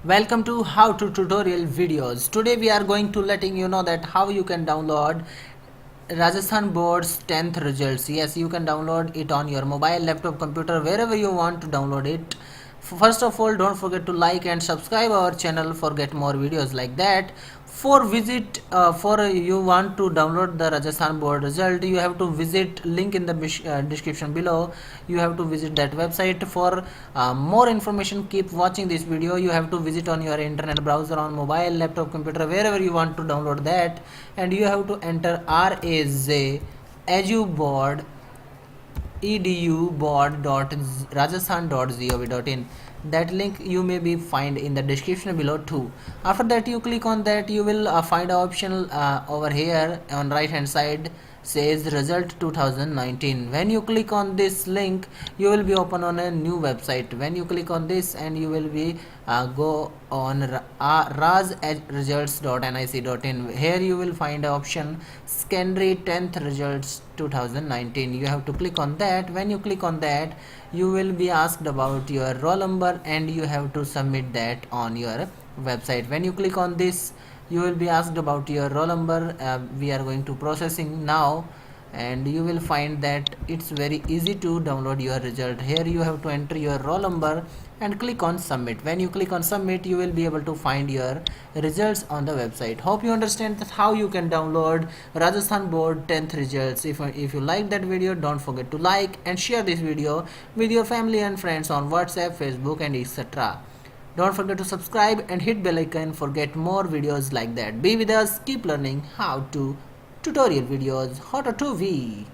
Welcome to How to Tutorial videos. Today we are going to letting you know that how you can download Rajasthan board's 10th results. Yes, you can download it on your mobile, laptop, computer, wherever you want to download it. First of all, don't forget to like and subscribe our channel for get more videos like that. For you want to download the Rajasthan board result, you have to visit link in the description below. You have to visit that website. For more information, keep watching this video. You have to visit on your internet browser on mobile, laptop, computer, wherever you want to download that, and you have to enter rbse board eduboard.rajasthan.gov.in. That link you may be find in the description below too. After that, you click on that, you will find an option over here on right hand side says result 2019. When you click on this link, you will be open on a new website. When you click on this, and you will be go on ras results.nic.in. Here you will find an option secondary 10th results 2019. You have to click on that. When you click on that, you will be asked about your roll number, and you have to submit that on your website. When you click on this, you will be asked about your roll number. We are going to processing now, and you will find that it's very easy to download your result. Here you have to enter your roll number and click on submit. When you click on submit, you will be able to find your results on the website. Hope you understand that how you can download Rajasthan board 10th results. If you like that video, don't forget to like and share this video with your family and friends on WhatsApp, Facebook, and etc. Don't forget to subscribe and hit bell icon for get more videos like that. Be with us, keep learning how to tutorial videos. How to V.